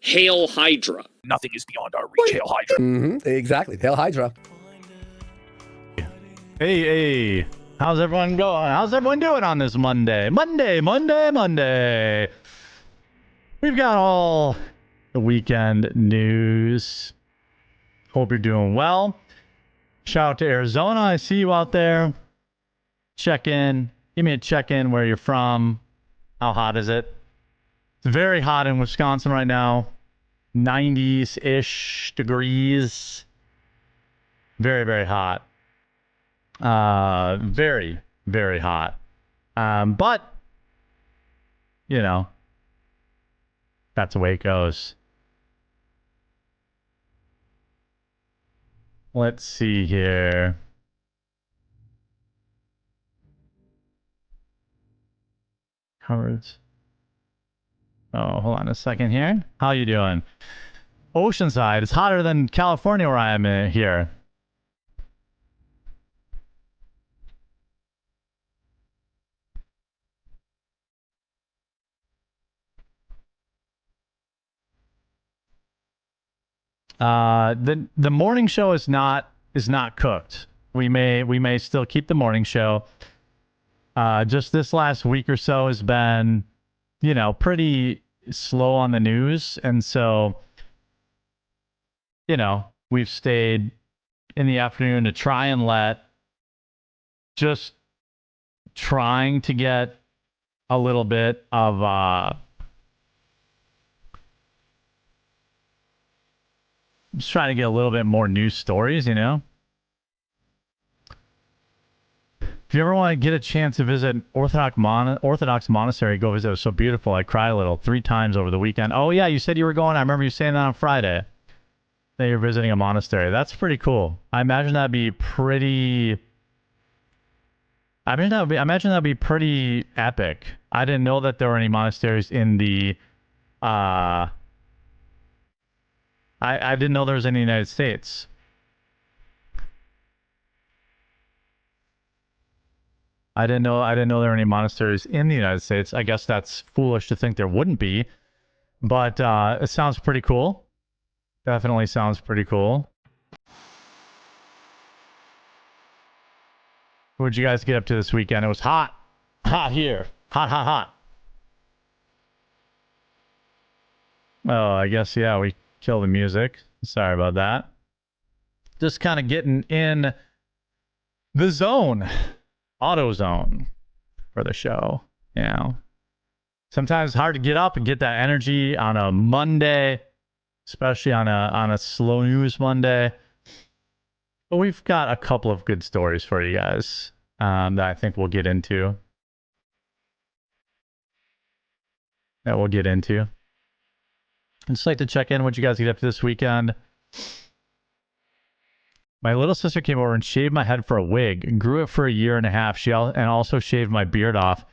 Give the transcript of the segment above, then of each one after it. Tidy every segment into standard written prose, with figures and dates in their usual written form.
Hail Hydra. Nothing is beyond our reach. Hail Hydra. Exactly. Hail Hydra. Hey, how's everyone going? How's everyone doing on this Monday? Monday. We've got all the weekend news. Hope you're doing well. Shout out to Arizona. I see you out there. Check in. Give me a check-in where you're from. How hot is it? It's very hot in Wisconsin right now. 90s-ish degrees. Very, very hot. Very, very hot. But, you know, that's the way it goes. Let's see here. Covers. Oh, hold on a second here. How you doing? Oceanside. It's hotter than California where I am here. The morning show is not cooked. We may still keep the morning show. Just this last week or so has been, you know, pretty slow on the news, and so, you know, we've stayed in the afternoon to try and trying to get a little bit of just trying to get a little bit more news stories, you know. If you ever want to get a chance to visit Orthodox monastery, go visit. It was so beautiful. I cried a little 3 times over the weekend. Oh yeah, you said you were going. I remember you saying that on Friday. That you're visiting a monastery. That's pretty cool. I imagine that'd be pretty. I imagine that'd be pretty epic. I didn't know that there were any monasteries in the. I didn't know there was any in the United States. I didn't know there were any monasteries in the United States. I guess that's foolish to think there wouldn't be, but it sounds pretty cool. Definitely sounds pretty cool. What'd you guys get up to this weekend? It was hot here. Hot. Oh, I guess yeah, we killed the music. Sorry about that. Just kind of getting in the zone. Auto zone for the show. You know, sometimes it's hard to get up and get that energy on a Monday, especially on a slow news Monday. But we've got a couple of good stories for you guys that I think we'll get into. I'd just like to check in what you guys get up to this weekend. My little sister came over and shaved my head for a wig and grew it for 1.5 years. She also shaved my beard off.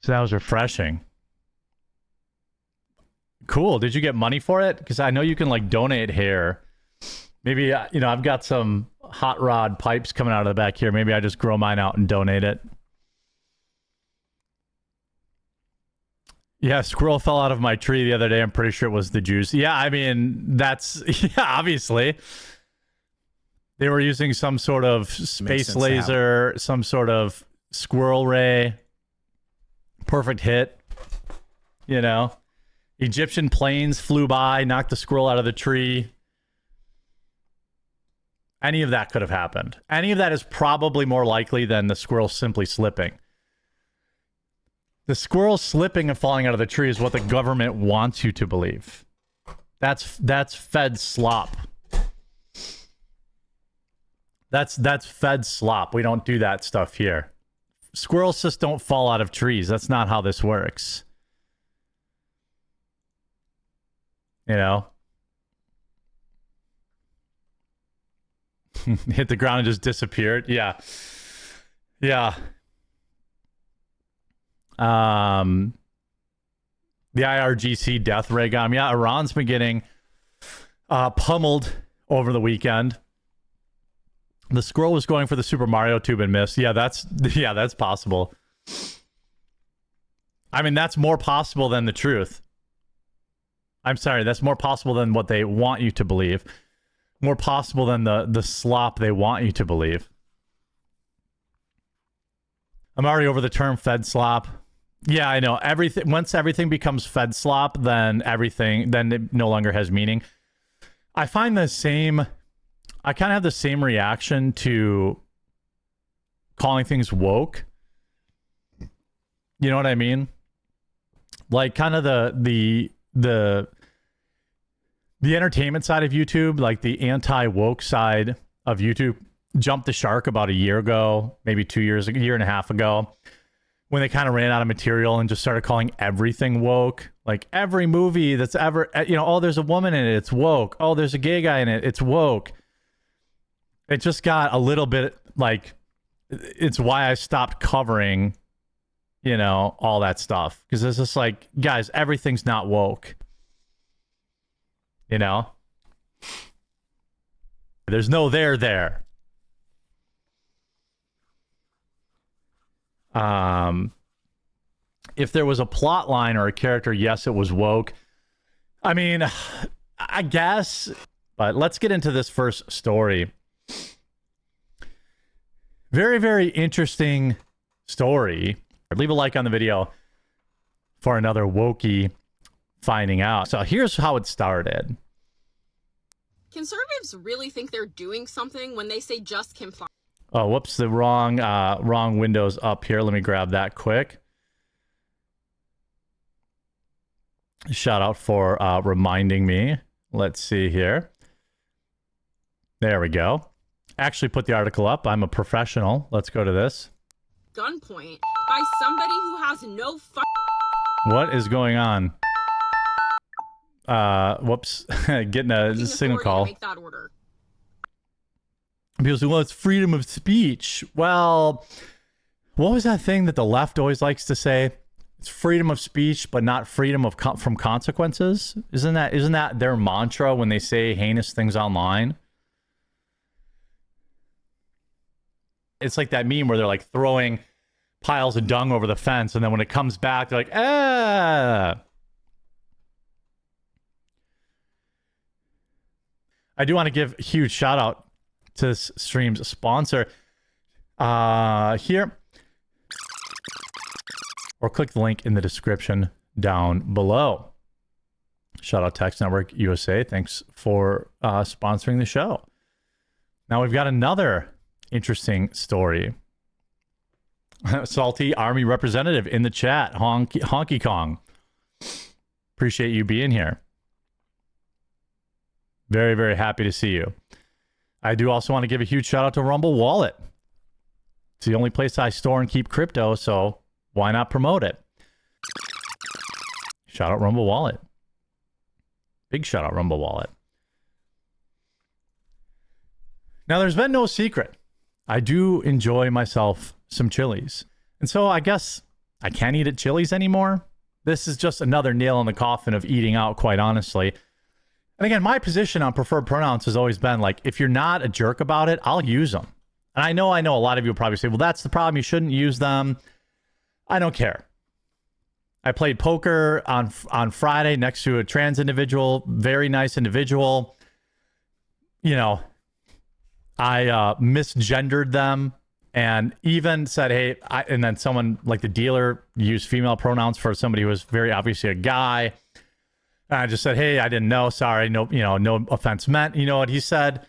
So that was refreshing. Cool. Did you get money for it? Because I know you can like donate hair. Maybe, you know, I've got some hot rod pipes coming out of the back here. Maybe I just grow mine out and donate it. Yeah, squirrel fell out of my tree the other day. I'm pretty sure it was the juice. Yeah, I mean, that's, yeah, obviously. They were using some sort of space laser, some sort of squirrel ray. Perfect hit. You know? Egyptian planes flew by, knocked the squirrel out of the tree. Any of that could have happened. Any of that is probably more likely than the squirrel simply slipping. The squirrel slipping and falling out of the tree is what the government wants you to believe. That's Fed slop. That's Fed slop. We don't do that stuff here. Squirrels just don't fall out of trees. That's not how this works. You know? Hit the ground and just disappeared. Yeah. Yeah. The IRGC death ray got him. Yeah, Iran's been getting pummeled over the weekend. The squirrel was going for the Super Mario tube and missed. Yeah, that's possible. I mean, that's more possible than the truth. I'm sorry, that's more possible than what they want you to believe. More possible than the slop they want you to believe. I'm already over the term Fed slop. Yeah, I know. Everything, once everything becomes Fed slop, then it no longer has meaning. I find I kind of have the same reaction to calling things woke. You know what I mean? Like kind of the entertainment side of YouTube, like the anti-woke side of YouTube, jumped the shark about a year ago, maybe 2 years, a year and a half ago, when they kind of ran out of material and just started calling everything woke. Like every movie that's ever, oh, there's a woman in it, it's woke. Oh, there's a gay guy in it, it's woke. It just got a little bit like, it's why I stopped covering, all that stuff. Because it's just like, guys, everything's not woke. There's no there. If there was a plot line or a character, yes, it was woke. I mean, I guess, but let's get into this first story. Very, very interesting story. Leave a like on the video for another wokey finding out. So here's how it started. Conservatives really think they're doing something when they say just comply. Oh, whoops, the wrong window's up here. Let me grab that quick. Shout out for reminding me. Let's see here. There we go. Actually put the article up. I'm a professional. Let's go to this. Gunpoint by somebody who has no What is going on? Whoops. Getting a signal call. Make that order. People say, well, it's freedom of speech. Well, what was that thing that the left always likes to say? It's freedom of speech, but not freedom from consequences. Isn't that their mantra when they say heinous things online? It's like that meme where they're like throwing piles of dung over the fence, and then when it comes back, they're like, ah. I do want to give a huge shout out to this stream's sponsor here. Or click the link in the description down below. Shout out Text Network USA. Thanks for sponsoring the show. Now we've got another interesting story. Salty Army representative in the chat. Honky Kong. Appreciate you being here. Very, very happy to see you. I do also want to give a huge shout out to Rumble Wallet. It's the only place I store and keep crypto, so why not promote it? Shout out Rumble Wallet. Big shout out Rumble Wallet. Now, there's been no secret. I do enjoy myself some Chili's. And so I guess I can't eat at Chili's anymore. This is just another nail in the coffin of eating out, quite honestly. And again, my position on preferred pronouns has always been like, if you're not a jerk about it, I'll use them. And I know a lot of you will probably say, well, that's the problem. You shouldn't use them. I don't care. I played poker on Friday next to a trans individual, very nice individual. I misgendered them and even said, hey, and then someone like the dealer used female pronouns for somebody who was very obviously a guy. And I just said, hey, I didn't know. Sorry. No, no offense meant. You know what he said?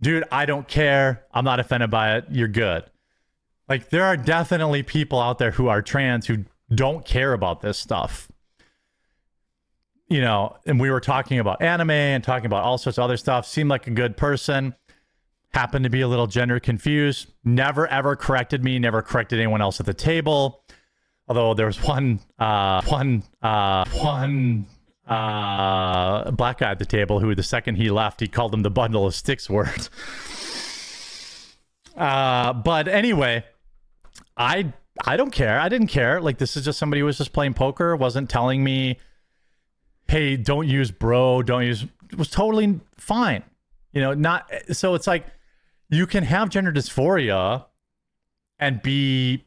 Dude, I don't care. I'm not offended by it. You're good. Like, there are definitely people out there who are trans who don't care about this stuff. And we were talking about anime and talking about all sorts of other stuff. Seemed like a good person. Happened to be a little gender confused. Never, ever corrected me. Never corrected anyone else at the table. Although there was one black guy at the table who, the second he left, he called him the bundle of sticks word. But anyway, I don't care. I didn't care. Like, this is just somebody who was just playing poker, wasn't telling me, hey, don't use bro, don't use. It was totally fine. Not so it's like you can have gender dysphoria and be,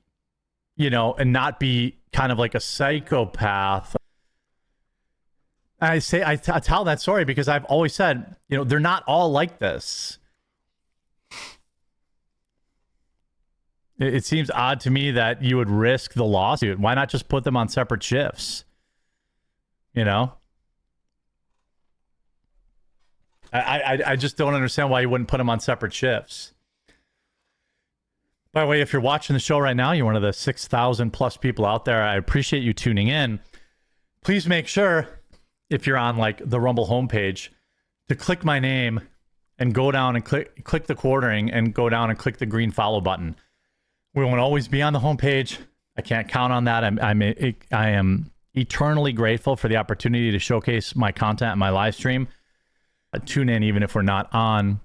and not be kind of like a psychopath. I tell that story because I've always said, they're not all like this. It seems odd to me that you would risk the lawsuit. Why not just put them on separate shifts? I just don't understand why you wouldn't put them on separate shifts. By the way, if you're watching the show right now, you're one of the 6,000 plus people out there. I appreciate you tuning in. Please make sure, if you're on like the Rumble homepage, to click my name and go down and click the quartering and go down and click the green follow button. We won't always be on the homepage. I can't count on that. I am eternally grateful for the opportunity to showcase my content and my live stream. Tune in even if we're not on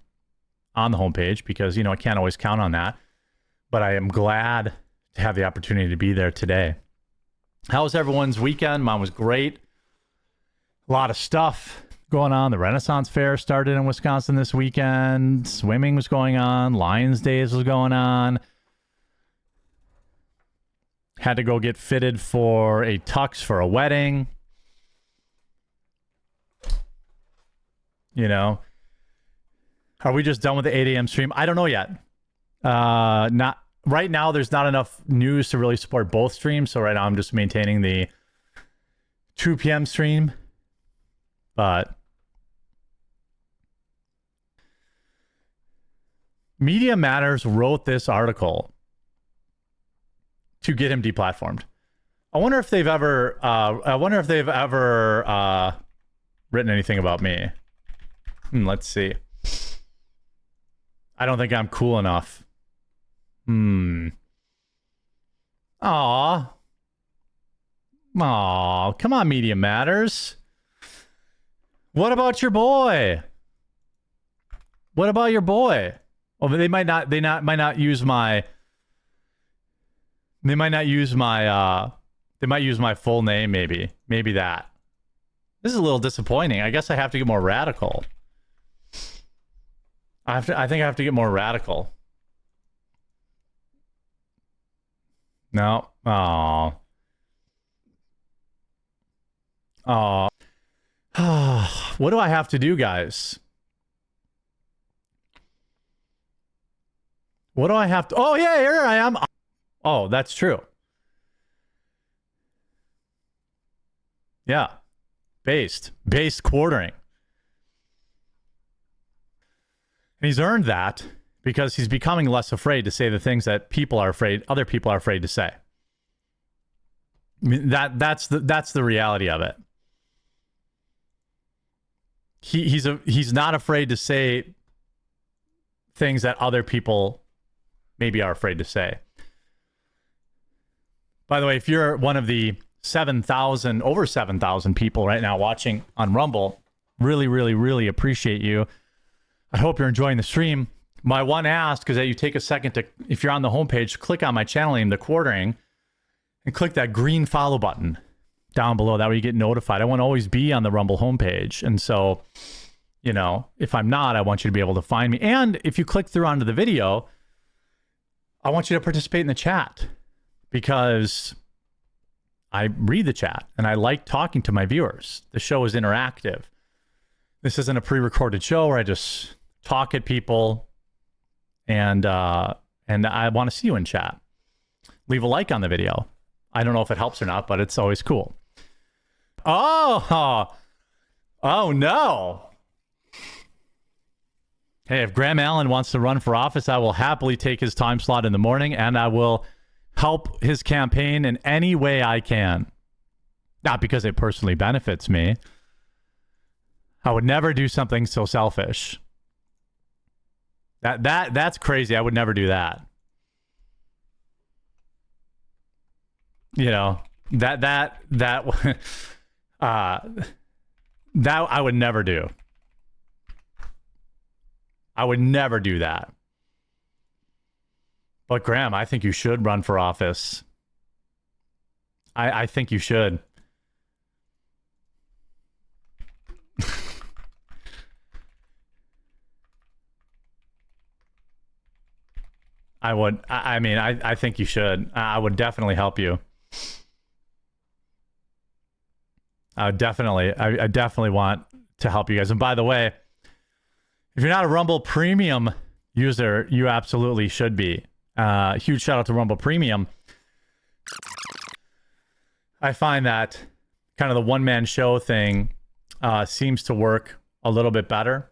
the homepage because, I can't always count on that. But I am glad to have the opportunity to be there today. How was everyone's weekend? Mine was great. A lot of stuff going on. The Renaissance Fair started in Wisconsin this weekend. Swimming was going on. Lions Days was going on. Had to go get fitted for a tux for a wedding. Are we just done with the 8 a.m. stream? I don't know yet. Not right now. There's not enough news to really support both streams. So right now I'm just maintaining the 2 p.m. stream. But Media Matters wrote this article to get him deplatformed. I wonder if they've ever written anything about me. Let's see. I don't think I'm cool enough. Aw, come on, Media Matters. What about your boy? What about your boy? Oh, they might not use my full name, maybe that. This is a little disappointing. I guess I have to get more radical. I think I have to get more radical. No. Oh. What do I have to do, guys? What do I have to... Oh, yeah, here I am. Oh, that's true. Yeah. Based quartering. And he's earned that because he's becoming less afraid to say the things that other people are afraid to say. I mean, that's the reality of it. He's not afraid to say things that other people maybe are afraid to say. By the way, if you're one of the over 7,000 people right now watching on Rumble, really, really, really appreciate you. I hope you're enjoying the stream. My one ask is that you take a second to, if you're on the homepage, click on my channel name, The Quartering, and click that green follow button down below. That way you get notified. I won't always be on the Rumble homepage. And so, if I'm not, I want you to be able to find me. And if you click through onto the video, I want you to participate in the chat because I read the chat and I like talking to my viewers. The show is interactive. This isn't a pre-recorded show where I just talk at people, and I want to see you in chat. Leave a like on the video. I don't know if it helps or not, but it's always cool. Oh no. Hey, if Graham Allen wants to run for office, I will happily take his time slot in the morning, and I will help his campaign in any way I can. Not because it personally benefits me. I would never do something so selfish. That's crazy. I would never do that. That I would never do. I would never do that. But Graham, I think you should run for office. I think you should. I would. I think you should. I would definitely help you. Definitely. I definitely want to help you guys. And by the way, if you're not a Rumble Premium user, you absolutely should be. Huge shout out to Rumble Premium. I find that kind of the one-man show thing seems to work a little bit better.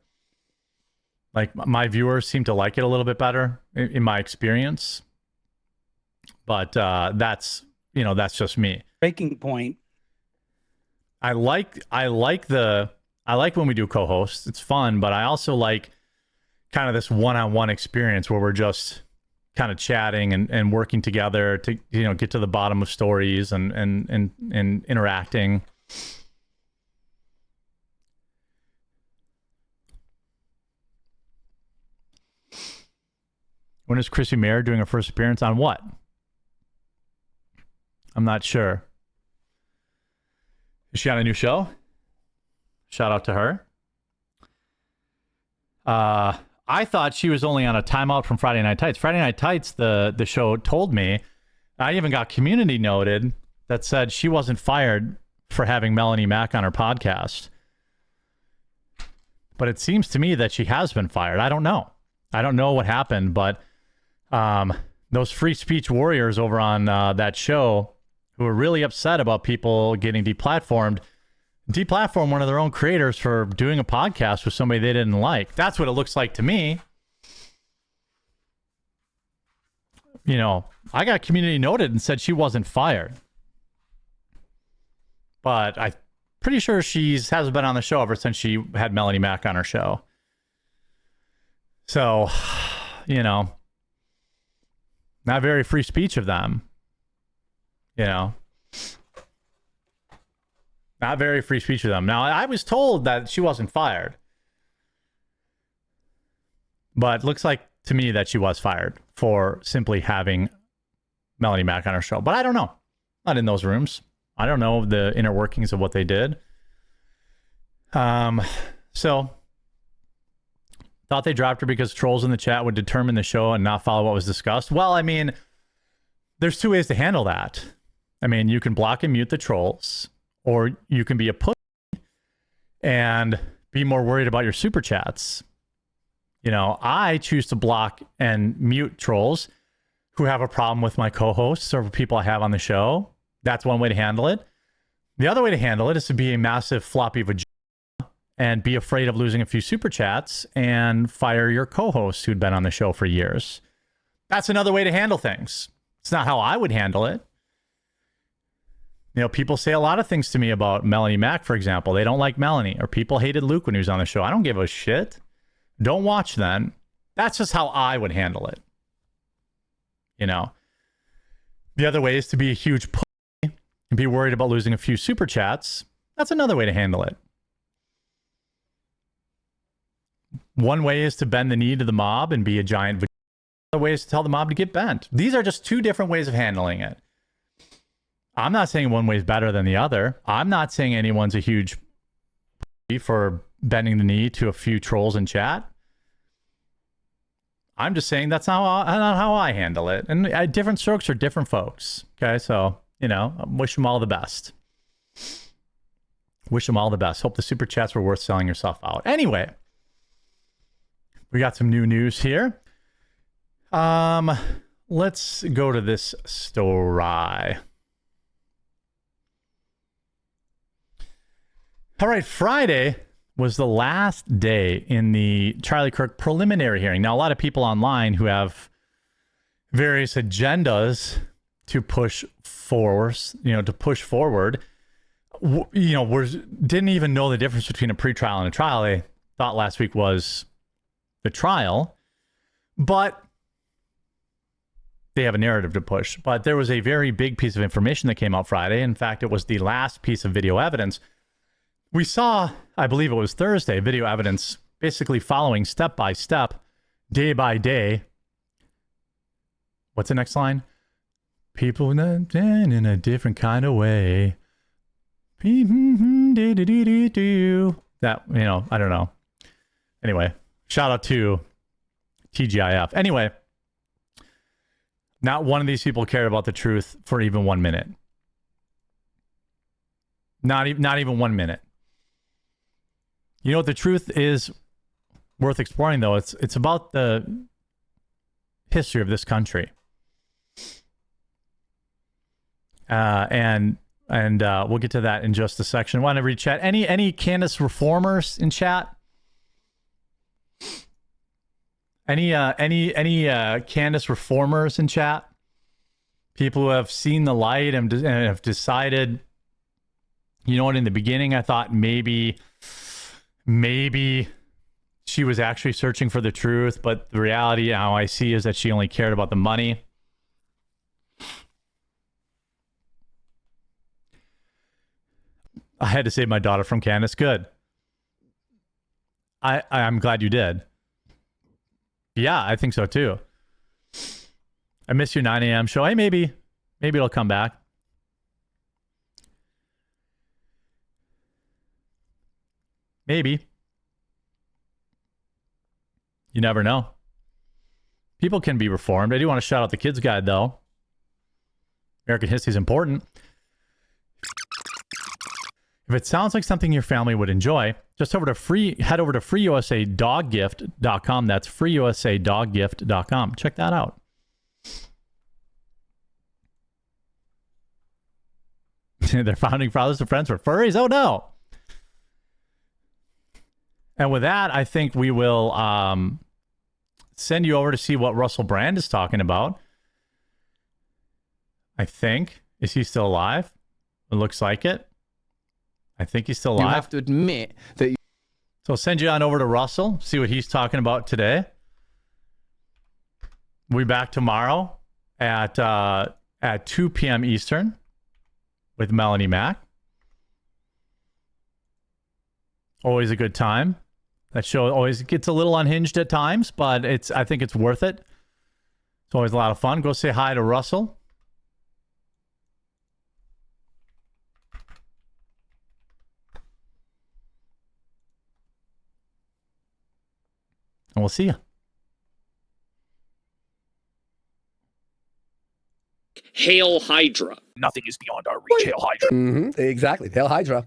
Like, my viewers seem to like it a little bit better in my experience. But that's just me. Breaking point. I like when we do co-hosts. It's fun, but I also like kind of this one-on-one experience where we're just kind of chatting and working together to get to the bottom of stories and interacting. When is Chrissy Mayer doing her first appearance on what? I'm not sure. Is she on a new show? Shout out to her. I thought she was only on a timeout from Friday Night Tights. Friday Night Tights, the show told me. I even got community noted that said she wasn't fired for having Melanie Mack on her podcast. But it seems to me that she has been fired. I don't know. I don't know what happened, but those free speech warriors over on that show who were really upset about people getting deplatformed one of their own creators for doing a podcast with somebody they didn't like. That's what it looks like to me. I got community noted and said she wasn't fired. But I'm pretty sure she hasn't been on the show ever since she had Melanie Mack on her show. So, not very free speech of them. Not very free speech of them. Now, I was told that she wasn't fired. But it looks like to me that she was fired for simply having Melanie Mack on her show. But I don't know. Not in those rooms. I don't know the inner workings of what they did. So thought they dropped her because trolls in the chat would determine the show and not follow what was discussed. Well, I mean, there's two ways to handle that. I mean, you can block and mute the trolls, or you can be a pussy and be more worried about your super chats. I choose to block and mute trolls who have a problem with my co-hosts or people I have on the show. That's one way to handle it. The other way to handle it is to be a massive floppy vagina and be afraid of losing a few super chats and fire your co-hosts who'd been on the show for years. That's another way to handle things. It's not how I would handle it. People say a lot of things to me about Melanie Mack, for example. They don't like Melanie, or people hated Luke when he was on the show. I don't give a shit. Don't watch then. That's just how I would handle it. The other way is to be a huge pussy and be worried about losing a few super chats. That's another way to handle it. One way is to bend the knee to the mob and be a giant vagina. Other way is to tell the mob to get bent. These are just two different ways of handling it. I'm not saying one way is better than the other. I'm not saying anyone's a huge for bending the knee to a few trolls in chat. I'm just saying that's not how I handle it. And different strokes for different folks. Okay, so, I wish them all the best. Wish them all the best. Hope the super chats were worth selling yourself out. Anyway, we got some new news here. Let's go to this story. All right, Friday was the last day in the Charlie Kirk preliminary hearing. Now, a lot of people online who have various agendas to push forward, didn't even know the difference between a pretrial and a trial. They thought last week was the trial, but they have a narrative to push. But there was a very big piece of information that came out Friday. In fact, it was the last piece of video evidence. We saw, I believe it was Thursday, video evidence basically following step by step, day by day. What's the next line? People in a different kind of way. That, I don't know. Anyway, shout out to TGIF. Anyway, not one of these people cared about the truth for even 1 minute. Not even 1 minute. You know what the truth is worth exploring, though? It's about the history of this country. And we'll get to that in just a section. Want to read chat? Any Candace reformers in chat? Any Candace reformers in chat? People who have seen the light and have decided, you know what, in the beginning I thought maybe she was actually searching for the truth, but the reality now I see is that she only cared about the money. I had to save my daughter from Candace. Good. I'm glad you did. Yeah, I think so too. I miss your 9 a.m. show. Hey, maybe it'll come back. Maybe. You never know. People can be reformed. I do want to shout out the Kids Guide, though. American history is important. If it sounds like something your family would enjoy, just head over to freeusadoggift.com. That's freeusadoggift.com. Check that out. Their founding fathers and friends were furries? Oh, no. And with that, I think we will send you over to see what Russell Brand is talking about. I think. Is he still alive? It looks like it. I think he's still alive. You have to admit that... So I'll send you on over to Russell, see what he's talking about today. We'll be back tomorrow at 2 p.m. Eastern with Melanie Mack. Always a good time. That show always gets a little unhinged at times, but I think it's worth it. It's always a lot of fun. Go say hi to Russell. And we'll see you. Hail Hydra. Nothing is beyond our reach. Hail Hydra. Exactly. Hail Hydra.